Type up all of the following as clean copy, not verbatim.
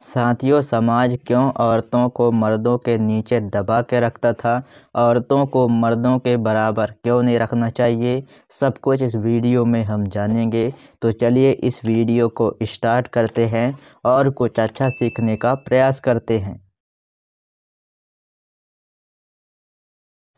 साथियों, समाज क्यों औरतों को मर्दों के नीचे दबा के रखता था? औरतों को मर्दों के बराबर क्यों नहीं रखना चाहिए? सब कुछ इस वीडियो में हम जानेंगे। तो चलिए इस वीडियो को स्टार्ट करते हैं और कुछ अच्छा सीखने का प्रयास करते हैं।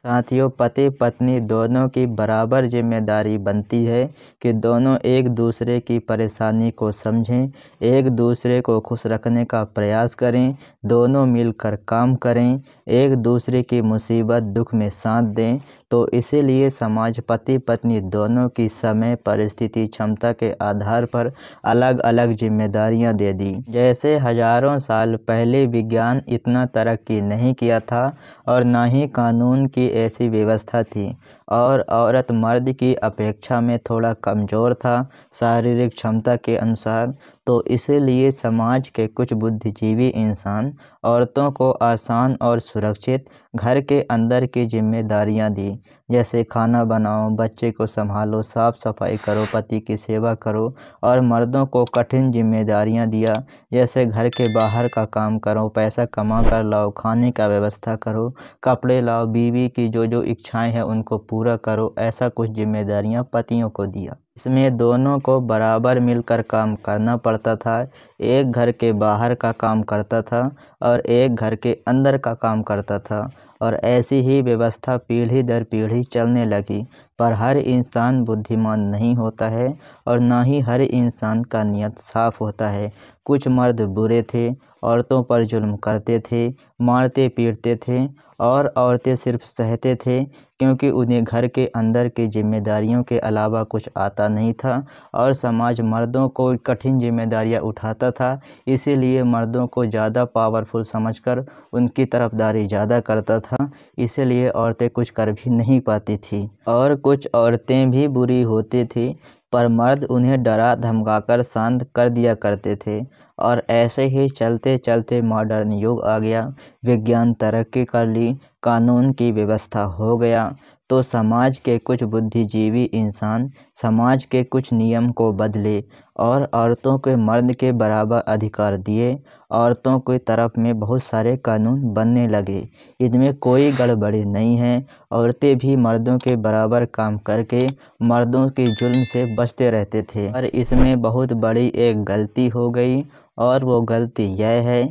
साथियों, पति पत्नी दोनों की बराबर जिम्मेदारी बनती है कि दोनों एक दूसरे की परेशानी को समझें, एक दूसरे को खुश रखने का प्रयास करें, दोनों मिलकर काम करें, एक दूसरे की मुसीबत दुख में साथ दें। तो इसीलिए समाज पति पत्नी दोनों की समय, परिस्थिति, क्षमता के आधार पर अलग अलग जिम्मेदारियां दे दी। जैसे हजारों साल पहले विज्ञान इतना तरक्की नहीं किया था और ना ही कानून की ऐसी व्यवस्था थी, और औरत मर्द की अपेक्षा में थोड़ा कमज़ोर था शारीरिक क्षमता के अनुसार। तो इसीलिए समाज के कुछ बुद्धिजीवी इंसान औरतों को आसान और सुरक्षित घर के अंदर की जिम्मेदारियां दी, जैसे खाना बनाओ, बच्चे को संभालो, साफ सफाई करो, पति की सेवा करो। और मर्दों को कठिन जिम्मेदारियां दिया, जैसे घर के बाहर का काम करो, पैसा कमा कर लाओ, खाने का व्यवस्था करो, कपड़े लाओ, बीवी की जो जो इच्छाएं हैं उनको पूरा करो। ऐसा कुछ जिम्मेदारियां पतियों को दिया। इसमें दोनों को बराबर मिलकर काम करना पड़ता था। एक घर के बाहर का काम करता था और एक घर के अंदर का काम करता था, और ऐसी ही व्यवस्था पीढ़ी दर पीढ़ी चलने लगी। पर हर इंसान बुद्धिमान नहीं होता है और ना ही हर इंसान का नियत साफ होता है। कुछ मर्द बुरे थे, औरतों पर जुल्म करते थे, मारते पीटते थे, और औरतें सिर्फ सहते थे क्योंकि उन्हें घर के अंदर की जिम्मेदारियों के अलावा कुछ आता नहीं था। और समाज मर्दों को कठिन जिम्मेदारियां उठाता था, इसीलिए मर्दों को ज़्यादा पावरफुल समझकर उनकी तरफदारी ज़्यादा करता था। इसीलिए औरतें कुछ कर भी नहीं पाती थी, और कुछ औरतें भी बुरी होती थी, पर मर्द उन्हें डरा धमकाकर शांत कर दिया करते थे। और ऐसे ही चलते चलते मॉडर्न युग आ गया, विज्ञान तरक्की कर ली, कानून की व्यवस्था हो गया। तो समाज के कुछ बुद्धिजीवी इंसान समाज के कुछ नियम को बदले और औरतों के मर्द के बराबर अधिकार दिए। औरतों की तरफ में बहुत सारे कानून बनने लगे। इनमें कोई गड़बड़ी नहीं है। औरतें भी मर्दों के बराबर काम करके मर्दों के जुल्म से बचते रहते थे। और इसमें बहुत बड़ी एक गलती हो गई, और वो गलती यह है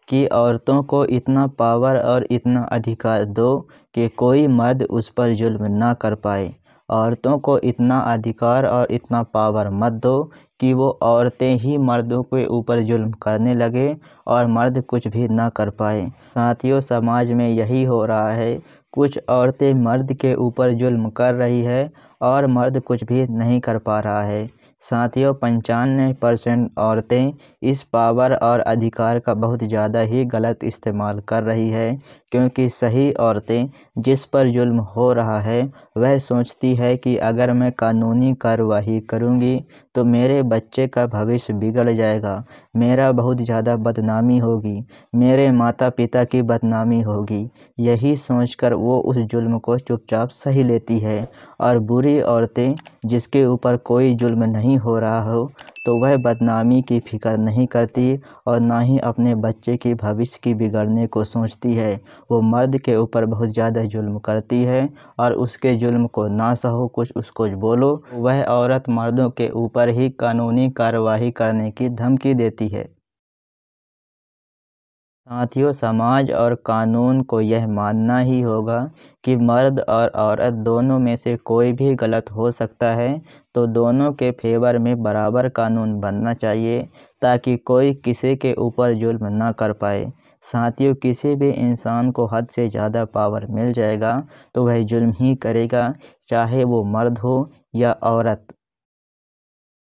कि औरतों को इतना पावर और इतना अधिकार दो कि कोई मर्द उस पर जुल्म ना कर पाए। औरतों को इतना अधिकार और इतना पावर मत दो कि वो औरतें ही मर्दों के ऊपर जुल्म करने लगे और मर्द कुछ भी ना कर पाए। साथियों, समाज में यही हो रहा है। कुछ औरतें मर्द के ऊपर जुल्म कर रही है और मर्द कुछ भी नहीं कर पा रहा है। साथियों, 95% औरतें इस पावर और अधिकार का बहुत ज़्यादा ही गलत इस्तेमाल कर रही है, क्योंकि सही औरतें जिस पर जुल्म हो रहा है वह सोचती है कि अगर मैं कानूनी कार्रवाई करूंगी तो मेरे बच्चे का भविष्य बिगड़ जाएगा, मेरा बहुत ज़्यादा बदनामी होगी, मेरे माता पिता की बदनामी होगी। यही सोचकर वो उस जुल्म को चुपचाप सही लेती है। और बुरी औरतें जिसके ऊपर कोई जुल्म नहीं हो रहा हो तो वह बदनामी की फिक्र नहीं करती और ना ही अपने बच्चे की भविष्य की बिगड़ने को सोचती है। वो मर्द के ऊपर बहुत ज़्यादा जुल्म करती है, और उसके जुल्म को ना सहो, कुछ उसको बोलो, वह औरत मर्दों के ऊपर ही कानूनी कार्रवाई करने की धमकी देती है। साथियों, समाज और कानून को यह मानना ही होगा कि मर्द और औरत दोनों में से कोई भी गलत हो सकता है, तो दोनों के फेवर में बराबर कानून बनना चाहिए ताकि कोई किसी के ऊपर जुल्म ना कर पाए। साथियों, किसी भी इंसान को हद से ज़्यादा पावर मिल जाएगा तो वह जुल्म ही करेगा, चाहे वो मर्द हो या औरत।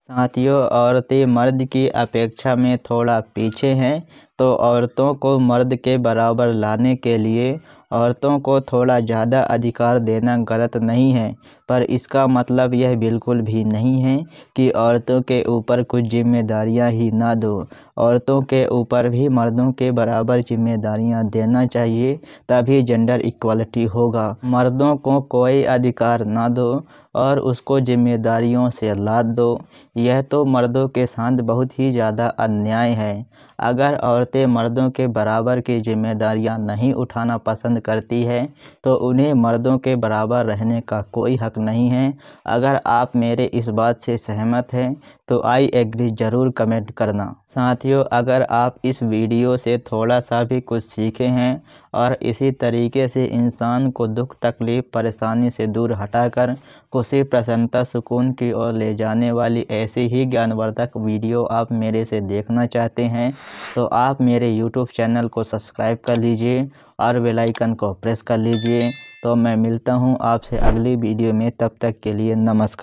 साथियों, औरतें मर्द की अपेक्षा में थोड़ा पीछे हैं, तो औरतों को मर्द के बराबर लाने के लिए औरतों को थोड़ा ज़्यादा अधिकार देना गलत नहीं है। पर इसका मतलब यह बिल्कुल भी नहीं है कि औरतों के ऊपर कुछ जिम्मेदारियां ही ना दो। औरतों के ऊपर भी मर्दों के बराबर जिम्मेदारियां देना चाहिए, तभी जेंडर इक्वलिटी होगा। मर्दों को कोई अधिकार ना दो और उसको जिम्मेदारियों से लाद दो, यह तो मर्दों के साथ बहुत ही ज़्यादा अन्याय है। अगर औरतें मर्दों के बराबर की जिम्मेदारियां नहीं उठाना पसंद करती है तो उन्हें मर्दों के बराबर रहने का कोई हक नहीं है। अगर आप मेरे इस बात से सहमत हैं तो आई एग्री ज़रूर कमेंट करना। साथियों, अगर आप इस वीडियो से थोड़ा सा भी कुछ सीखे हैं और इसी तरीके से इंसान को दुख तकलीफ़ परेशानी से दूर हटाकर खुशी प्रसन्नता सुकून की ओर ले जाने वाली ऐसी ही ज्ञानवर्धक वीडियो आप मेरे से देखना चाहते हैं तो आप मेरे YouTube चैनल को सब्सक्राइब कर लीजिए और बेल आइकन को प्रेस कर लीजिए। तो मैं मिलता हूँ आपसे अगली वीडियो में, तब तक के लिए नमस्कार।